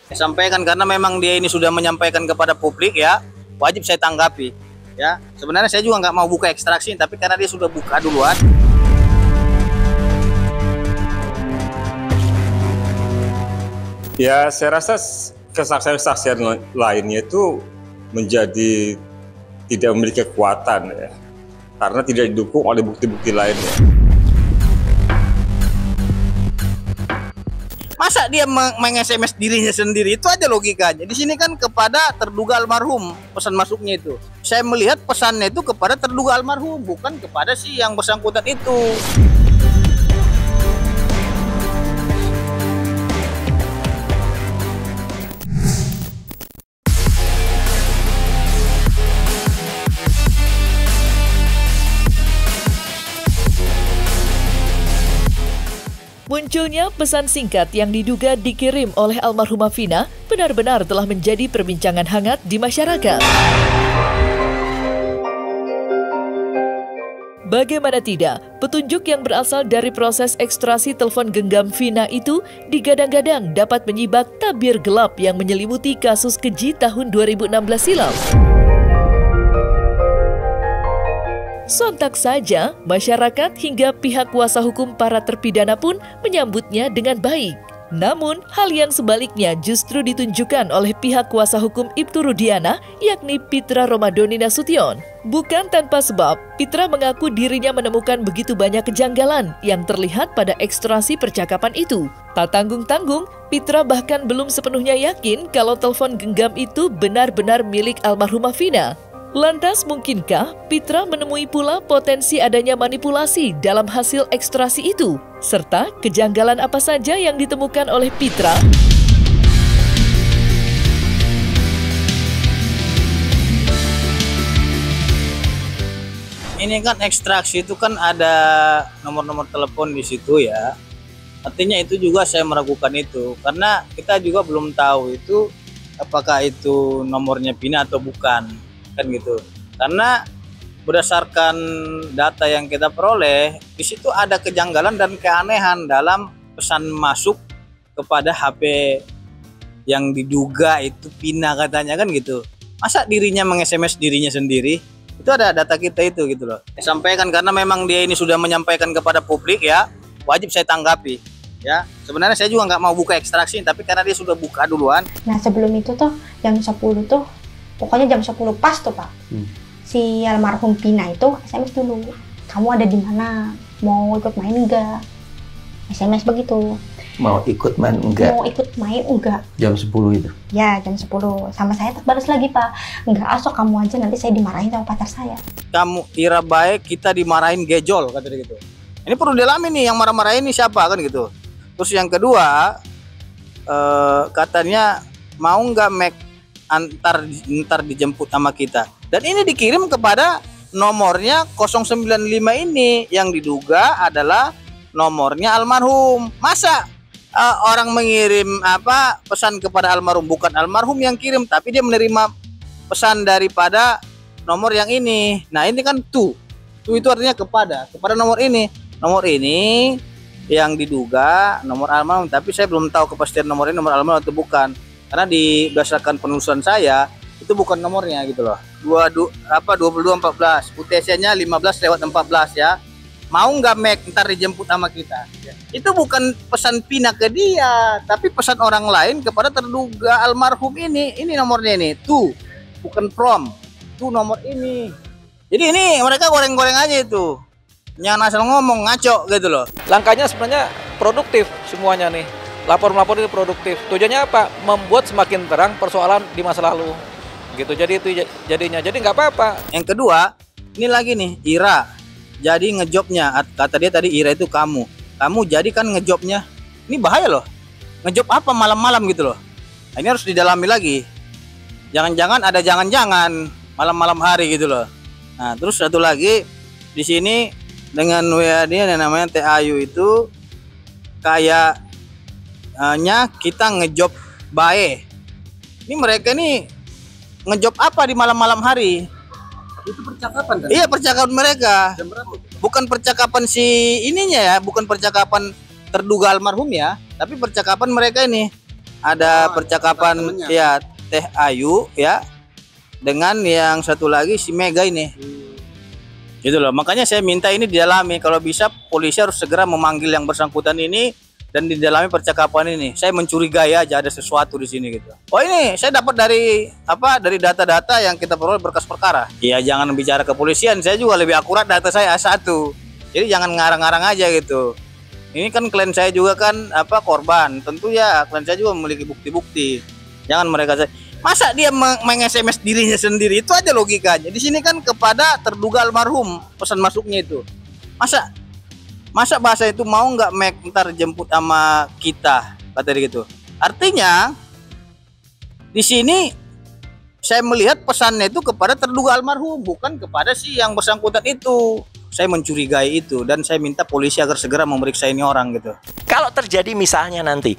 Sampaikan karena memang dia ini sudah menyampaikan kepada publik ya, wajib saya tanggapi. Ya, sebenarnya saya juga nggak mau buka ekstraksi, tapi karena dia sudah buka duluan. Ya, saya rasa kesaksian-kesaksian lainnya itu menjadi tidak memiliki kekuatan ya, karena tidak didukung oleh bukti-bukti lainnya. Masa dia meng-SMS dirinya sendiri, itu aja logikanya. Di sini kan kepada terduga almarhum pesan masuknya itu. Saya melihat pesannya itu kepada terduga almarhum, bukan kepada si yang bersangkutan itu. Munculnya pesan singkat yang diduga dikirim oleh almarhumah Vina benar-benar telah menjadi perbincangan hangat di masyarakat. Bagaimana tidak, petunjuk yang berasal dari proses ekstraksi telepon genggam Vina itu digadang-gadang dapat menyibak tabir gelap yang menyelimuti kasus keji tahun 2016 silam. Sontak saja, masyarakat hingga pihak kuasa hukum para terpidana pun menyambutnya dengan baik. Namun, hal yang sebaliknya justru ditunjukkan oleh pihak kuasa hukum Ibtu Rudiana, yakni Pitra Romadhoni Nasution. Bukan tanpa sebab, Pitra mengaku dirinya menemukan begitu banyak kejanggalan yang terlihat pada ekstraksi percakapan itu. Tak tanggung-tanggung, Pitra bahkan belum sepenuhnya yakin kalau telepon genggam itu benar-benar milik almarhumah Vina. Lantas mungkinkah Pitra menemui pula potensi adanya manipulasi dalam hasil ekstraksi itu? Serta kejanggalan apa saja yang ditemukan oleh Pitra? Ini kan ekstraksi itu kan ada nomor-nomor telepon di situ ya. Artinya itu juga saya meragukan itu. Karena kita juga belum tahu itu apakah itu nomornya Vina atau bukan. Kan gitu, karena berdasarkan data yang kita peroleh di situ ada kejanggalan dan keanehan dalam pesan masuk kepada HP yang diduga itu Vina katanya kan gitu. Masa dirinya meng-SMS dirinya sendiri, itu ada data kita itu gitu loh. Saya sampaikan karena memang dia ini sudah menyampaikan kepada publik ya, wajib saya tanggapi. Ya, sebenarnya saya juga nggak mau buka ekstraksi, tapi karena dia sudah buka duluan. Nah sebelum itu tuh jam 10 tuh pokoknya jam 10 pas tuh Pak, si almarhum Vina itu SMS dulu, kamu ada di mana, mau ikut main enggak, SMS begitu. Mau ikut main enggak? Mau ikut main enggak? Jam 10 itu? Ya jam 10, sama saya tak balas lagi Pak, enggak asok kamu aja nanti saya dimarahin sama pacar saya. Kamu kira baik kita dimarahin gejol kata dia gitu. Ini perlu dilami nih, yang marah-marah ini siapa kan gitu. Terus yang kedua katanya mau nggak make ntar dijemput sama kita, dan ini dikirim kepada nomornya 095 ini yang diduga adalah nomornya almarhum. Masa orang mengirim pesan kepada almarhum, bukan almarhum yang kirim tapi dia menerima pesan daripada nomor yang ini. Nah ini kan tuh itu artinya kepada nomor ini yang diduga nomor almarhum, tapi saya belum tahu kepastian nomor ini nomor almarhum atau bukan. Karena berdasarkan penelusuran saya itu bukan nomornya gitu loh. 2214, UTC-nya 15/14 ya. Mau nggak Mek ntar dijemput sama kita. Ya. Itu bukan pesan Vina ke dia, tapi pesan orang lain kepada terduga almarhum ini. Ini nomornya ini, tuh bukan from, tuh nomor ini. Jadi ini mereka goreng-goreng aja itu. Jangan asal ngomong ngaco gitu loh. Langkahnya sebenarnya produktif semuanya nih. Lapor-lapor itu produktif. Tujuannya apa? Membuat semakin terang persoalan di masa lalu. Gitu. Jadi itu jadinya. Jadi nggak apa-apa. Yang kedua, ini lagi nih, Ira. Jadi ngejobnya, kata dia tadi Ira itu kamu. Kamu jadi kan ngejobnya. Ini bahaya loh. Ngejob apa malam-malam gitu loh. Nah, ini harus didalami lagi. Jangan-jangan ada jangan-jangan malam-malam hari gitu loh. Nah, terus satu lagi di sini dengan WA dia yang namanya TAyu itu kayak kita ngejob bae. Ini mereka nih ngejob apa di malam-malam hari? Itu percakapan kan? Iya, percakapan mereka. Jam berapa? Bukan percakapan si ininya ya, bukan percakapan terduga almarhum ya, tapi percakapan mereka ini. ada percakapan ya Teh Ayu ya dengan yang satu lagi si Mega ini. Gitu loh. Makanya saya minta ini didalami, kalau bisa polisi harus segera memanggil yang bersangkutan ini dan didalami percakapan ini. Saya mencurigai aja ada sesuatu di sini gitu. Oh, ini saya dapat dari data-data yang kita peroleh berkas perkara. Ya jangan bicara kepolisian, saya juga lebih akurat data saya A1. Jadi jangan ngarang-ngarang aja gitu. Ini kan klien saya juga kan korban. Tentu ya klien saya juga memiliki bukti-bukti. Jangan mereka masa dia meng-SMS dirinya sendiri, itu aja logikanya. Di sini kan kepada terduga almarhum pesan masuknya itu. Masa bahasa itu mau nggak ntar jemput sama kita kata dia gitu. Artinya di sini saya melihat pesannya itu kepada terduga almarhum, bukan kepada si yang bersangkutan itu. Saya mencurigai itu dan saya minta polisi agar segera memeriksa ini orang gitu. Kalau terjadi misalnya nanti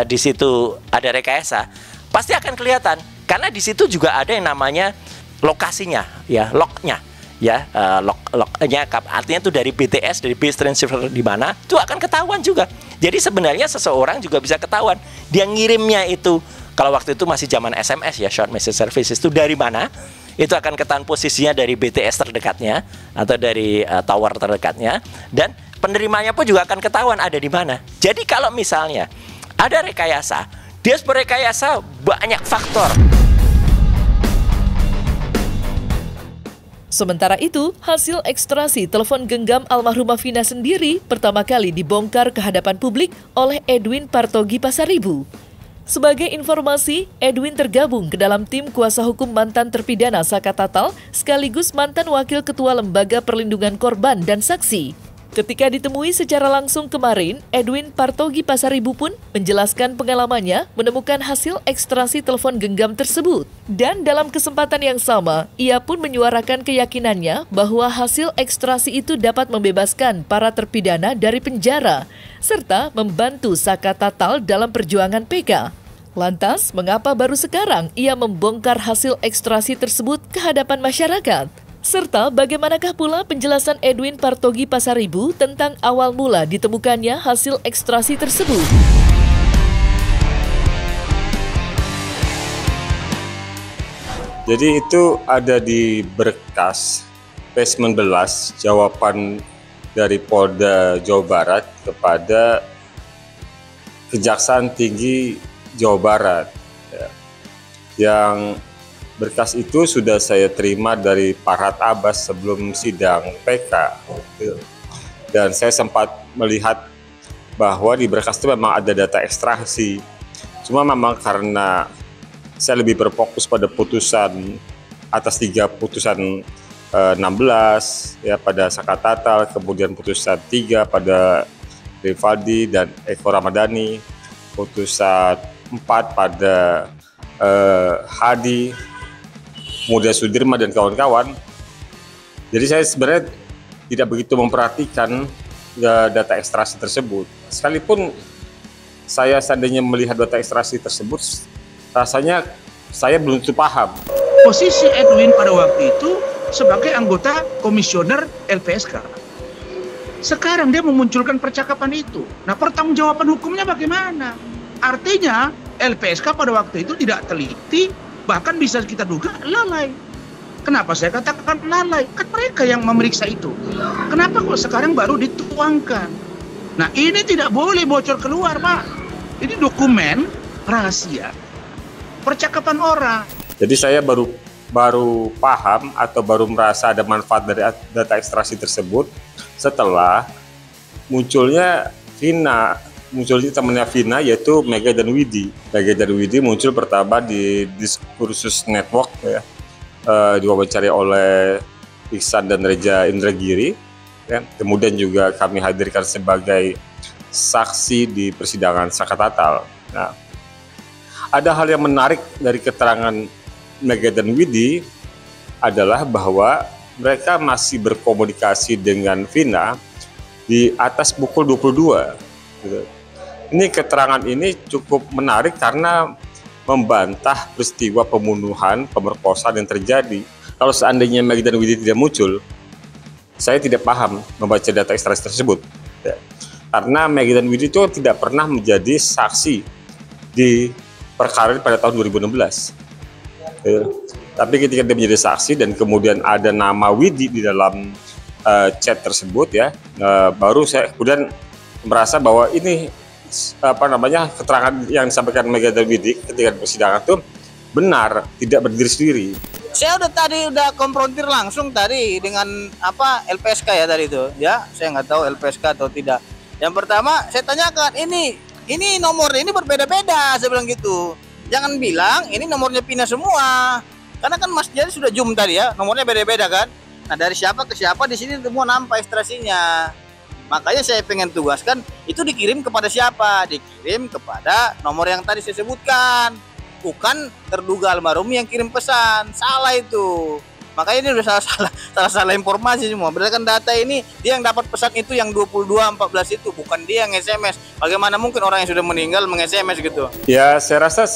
di situ ada rekayasa, pasti akan kelihatan karena di situ juga ada yang namanya lokasinya, ya lognya, ya lognya artinya itu dari BTS, dari base transceiver di mana itu akan ketahuan juga. Jadi sebenarnya seseorang juga bisa ketahuan dia ngirimnya itu kalau waktu itu masih zaman SMS ya, short message services, itu dari mana. Itu akan ketahuan posisinya dari BTS terdekatnya atau dari tower terdekatnya, dan penerimanya pun juga akan ketahuan ada di mana. Jadi kalau misalnya ada rekayasa, dia berekayasa banyak faktor. Sementara itu, hasil ekstraksi telepon genggam almarhumah Vina sendiri pertama kali dibongkar ke hadapan publik oleh Edwin Partogi Pasaribu. Sebagai informasi, Edwin tergabung ke dalam tim kuasa hukum mantan terpidana Saka Tatal sekaligus mantan wakil ketua Lembaga Perlindungan Korban dan Saksi. Ketika ditemui secara langsung kemarin, Edwin Partogi Pasaribu pun menjelaskan pengalamannya menemukan hasil ekstraksi telepon genggam tersebut. Dan dalam kesempatan yang sama, ia pun menyuarakan keyakinannya bahwa hasil ekstraksi itu dapat membebaskan para terpidana dari penjara, serta membantu Saka Tatal dalam perjuangan PK. Lantas, mengapa baru sekarang ia membongkar hasil ekstraksi tersebut ke hadapan masyarakat? Serta bagaimanakah pula penjelasan Edwin Partogi Pasaribu tentang awal mula ditemukannya hasil ekstraksi tersebut? Jadi itu ada di berkas P19 jawaban dari Polda Jawa Barat kepada Kejaksaan Tinggi Jawa Barat, ya, yang berkas itu sudah saya terima dari Farhad Abbas sebelum sidang PK. Dan saya sempat melihat bahwa di berkas itu memang ada data ekstraksi. Cuma memang karena saya lebih berfokus pada putusan atas 3 putusan 16 ya pada Saka Tatal, kemudian putusan 3 pada Rivaldi dan Eko Ramadhani, putusan 4 pada Hadi, kemudian Sudirman dan kawan-kawan. Jadi saya sebenarnya tidak begitu memperhatikan data ekstraksi tersebut. Sekalipun saya seandainya melihat data ekstraksi tersebut, rasanya saya belum tentu paham. Posisi Edwin pada waktu itu sebagai anggota komisioner LPSK. Sekarang dia memunculkan percakapan itu. Nah, pertanggungjawaban hukumnya bagaimana? Artinya LPSK pada waktu itu tidak teliti, bahkan bisa kita duga lalai. Kenapa saya katakan lalai? Kan mereka yang memeriksa itu. Kenapa kok sekarang baru dituangkan? Nah, ini tidak boleh bocor keluar, Pak. Ini dokumen rahasia percakapan orang. Jadi saya baru paham atau baru merasa ada manfaat dari data ekstraksi tersebut setelah munculnya temannya Vina, yaitu Mega dan Widi. Mega dan Widi muncul pertama di Diskursus Network, ya, diwawancari oleh Iksan dan Reza Indragiri, ya. Kemudian juga kami hadirkan sebagai saksi di persidangan Saka Tatal. Nah, ada hal yang menarik dari keterangan Mega dan Widi adalah bahwa mereka masih berkomunikasi dengan Vina di atas pukul 22. Gitu. Ini keterangan ini cukup menarik karena membantah peristiwa pembunuhan, pemerkosaan yang terjadi. Kalau seandainya Mega dan Widi tidak muncul, saya tidak paham membaca data ekstraksi tersebut. Ya. Karena Mega dan Widi itu tidak pernah menjadi saksi di perkara pada tahun 2016. Tapi ketika dia menjadi saksi dan kemudian ada nama Widi di dalam chat tersebut ya, baru saya kemudian merasa bahwa ini keterangan yang disampaikan Mega dan Widi ketika persidangan itu benar, tidak berdiri sendiri. Saya udah konfrontir langsung tadi dengan LPSK ya tadi itu ya, saya nggak tahu LPSK atau tidak. Yang pertama saya tanyakan, ini nomornya ini berbeda-beda, saya bilang gitu. Jangan bilang ini nomornya Pina semua, karena kan Mas Jari sudah zoom tadi ya, nomornya beda-beda kan. Nah dari siapa ke siapa di sini semua nampak ekstrasinya. Makanya saya pengen tugaskan itu dikirim kepada siapa? Dikirim kepada nomor yang tadi saya sebutkan. Bukan terduga almarhum yang kirim pesan, salah itu. Makanya ini udah salah informasi semua. Berdasarkan data ini dia yang dapat pesan itu yang 2214 itu, bukan dia yang SMS. Bagaimana mungkin orang yang sudah meninggal meng-SMS gitu? Ya saya rasa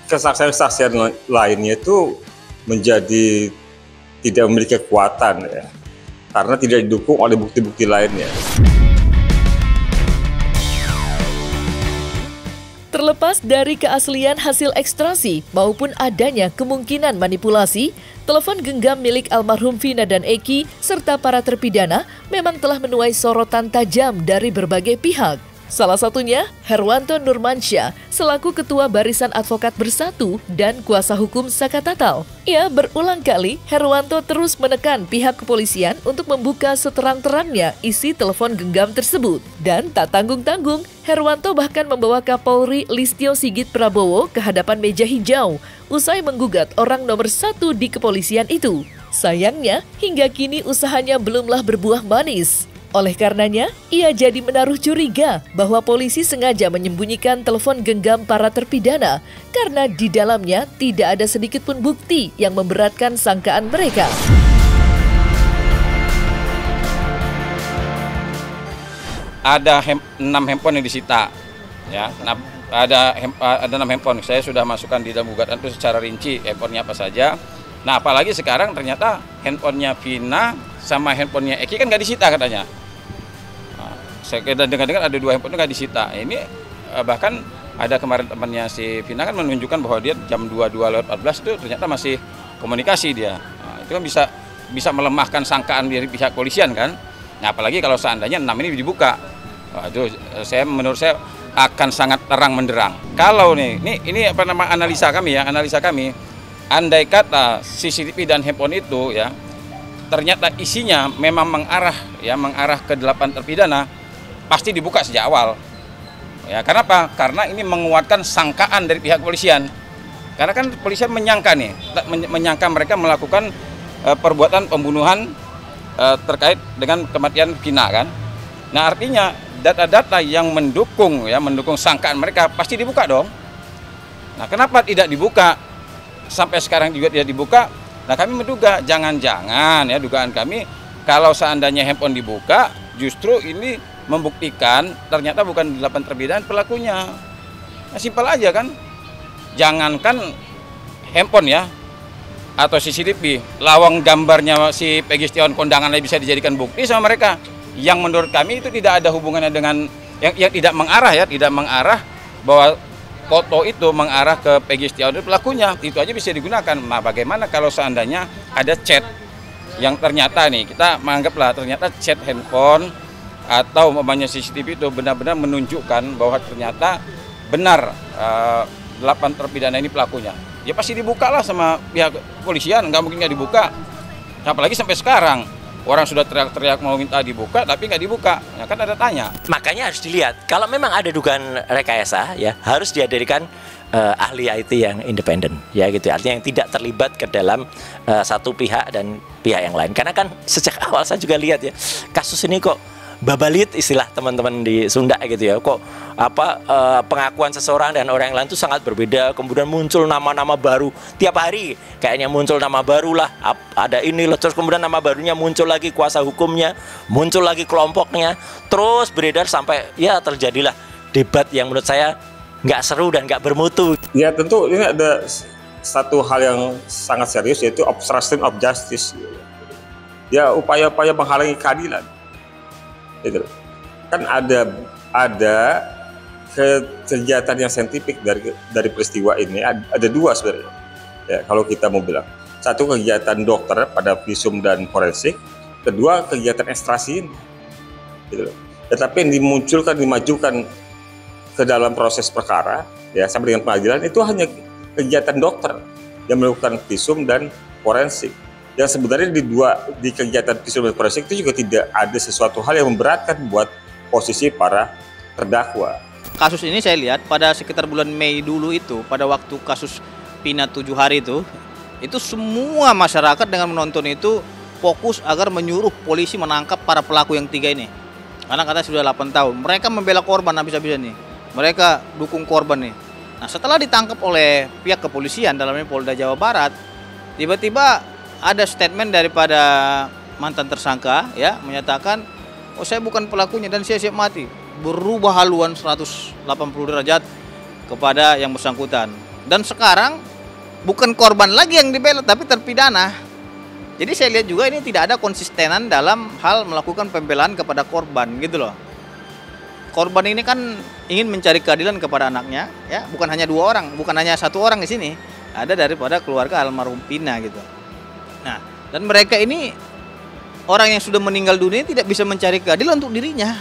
kesaksian-kesaksian lainnya itu menjadi tidak memiliki kekuatan ya, karena tidak didukung oleh bukti-bukti lainnya. Terlepas dari keaslian hasil ekstrasi maupun adanya kemungkinan manipulasi, telepon genggam milik almarhum Vina dan Eki serta para terpidana memang telah menuai sorotan tajam dari berbagai pihak. Salah satunya Herwanto Nurmansyah selaku Ketua Barisan Advokat Bersatu dan Kuasa Hukum Saka Tatal. Ia berulang kali Herwanto terus menekan pihak kepolisian untuk membuka seterang-terangnya isi telepon genggam tersebut. Dan tak tanggung-tanggung, Herwanto bahkan membawa Kapolri Listio Sigit Prabowo ke hadapan meja hijau usai menggugat orang nomor 1 di kepolisian itu. Sayangnya, hingga kini usahanya belumlah berbuah manis. Oleh karenanya, ia jadi menaruh curiga bahwa polisi sengaja menyembunyikan telepon genggam para terpidana karena di dalamnya tidak ada sedikit pun bukti yang memberatkan sangkaan mereka. Ada 6 handphone yang disita, ya. Ada 6 handphone. Saya sudah masukkan di dalam gugatan itu secara rinci handphonenya apa saja. Nah, apalagi sekarang ternyata handphonenya Vina sama handphonenya Eki kan nggak disita katanya. Saya dengar-dengar ada 2 handphone nggak disita. Ini bahkan ada kemarin temannya si Vina kan menunjukkan bahwa dia jam 22.14 itu ternyata masih komunikasi dia. Nah, itu kan bisa melemahkan sangkaan dari pihak polisian kan. Nah, apalagi kalau seandainya 6 ini dibuka. Itu menurut saya akan sangat terang menderang. Kalau ini analisa kami ya, andai kata CCTV dan handphone itu ya ternyata isinya memang mengarah ke 8 terpidana, pasti dibuka sejak awal. Ya, kenapa? Karena ini menguatkan sangkaan dari pihak kepolisian. Karena kan polisian menyangka mereka melakukan perbuatan pembunuhan terkait dengan kematian Vina kan. Nah, artinya data-data yang mendukung sangkaan mereka pasti dibuka dong. Nah, kenapa tidak dibuka? Sampai sekarang juga tidak dibuka. Nah, kami menduga jangan-jangan ya, dugaan kami kalau seandainya handphone dibuka justru ini membuktikan ternyata bukan 8 terpidana pelakunya. Nah, simpel aja kan. Jangankan handphone ya atau CCTV, lawang gambarnya si Peggy Setiawan kondangan bisa dijadikan bukti sama mereka. Yang menurut kami itu tidak ada hubungannya dengan yang tidak mengarah bahwa foto itu mengarah ke Peggy Setiawan pelakunya, itu aja bisa digunakan. Nah, bagaimana kalau seandainya ada chat yang ternyata nih, kita menganggaplah ternyata chat handphone atau umpamanya CCTV itu benar-benar menunjukkan bahwa ternyata benar 8 terpidana ini pelakunya. Ya pasti dibuka lah sama pihak polisian, nggak mungkin nggak dibuka. Apalagi sampai sekarang. Orang sudah teriak-teriak mau minta dibuka, tapi nggak dibuka. Ya kan ada tanya. Makanya harus dilihat. Kalau memang ada dugaan rekayasa, ya harus dihadirkan ahli IT yang independen, ya gitu. Artinya yang tidak terlibat ke dalam satu pihak dan pihak yang lain. Karena kan sejak awal saya juga lihat ya, kasus ini kok babalit istilah teman-teman di Sunda gitu ya. Kok pengakuan seseorang dan orang yang lain itu sangat berbeda. Kemudian muncul nama-nama baru tiap hari, kayaknya muncul nama baru lah. Ada ini loh, terus kemudian nama barunya muncul lagi kuasa hukumnya, muncul lagi kelompoknya, terus beredar sampai ya terjadilah debat yang menurut saya nggak seru dan nggak bermutu. Ya tentu ini ada satu hal yang sangat serius, yaitu obstruction of justice. Ya upaya-upaya menghalangi keadilan. Itu kan ada kegiatan yang saintifik dari peristiwa ini ada dua sebenarnya. Ya, kalau kita mau bilang, satu kegiatan dokter pada visum dan forensik, kedua kegiatan ekstraksi ini. Gitu. Tetapi yang dimajukan ke dalam proses perkara, ya sampai dengan pengadilan itu hanya kegiatan dokter yang melakukan visum dan forensik. Yang sebenarnya di kegiatan visum dan forensik itu juga tidak ada sesuatu hal yang memberatkan buat posisi para terdakwa. Kasus ini saya lihat pada sekitar bulan Mei dulu itu, pada waktu kasus Pina 7 hari itu semua masyarakat dengan menonton itu fokus agar menyuruh polisi menangkap para pelaku yang 3 ini. Karena katanya sudah 8 tahun. Mereka membela korban habis-habisan nih. Mereka dukung korban nih. Nah, setelah ditangkap oleh pihak kepolisian, dalamnya Polda Jawa Barat, tiba-tiba ada statement daripada mantan tersangka ya, menyatakan, "Oh, saya bukan pelakunya dan saya siap mati." Berubah haluan 180 derajat kepada yang bersangkutan. Dan sekarang bukan korban lagi yang dibela tapi terpidana. Jadi saya lihat juga ini tidak ada konsistenan dalam hal melakukan pembelaan kepada korban gitu loh. Korban ini kan ingin mencari keadilan kepada anaknya, ya, bukan hanya 2 orang, bukan hanya 1 orang di sini. Ada daripada keluarga almarhum Pina gitu. Nah, dan mereka ini orang yang sudah meninggal dunia tidak bisa mencari keadilan untuk dirinya.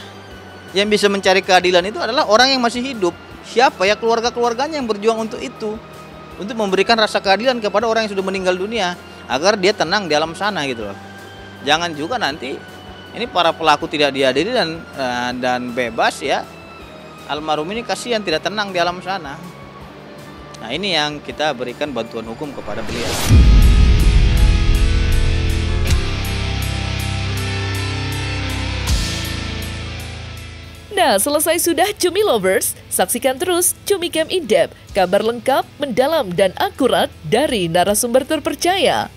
Yang bisa mencari keadilan itu adalah orang yang masih hidup. Siapa ya? Keluarga-keluarganya yang berjuang untuk itu. Untuk memberikan rasa keadilan kepada orang yang sudah meninggal dunia. Agar dia tenang di alam sana gitu loh. Jangan juga nanti ini para pelaku tidak diadili dan bebas ya. Almarhum ini kasihan tidak tenang di alam sana. Nah, ini yang kita berikan bantuan hukum kepada beliau. Nah, selesai sudah Cumi Lovers, saksikan terus Cumi Camp In-Depth, kabar lengkap, mendalam, dan akurat dari narasumber terpercaya.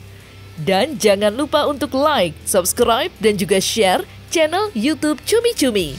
Dan jangan lupa untuk like, subscribe, dan juga share channel YouTube Cumi Cumi.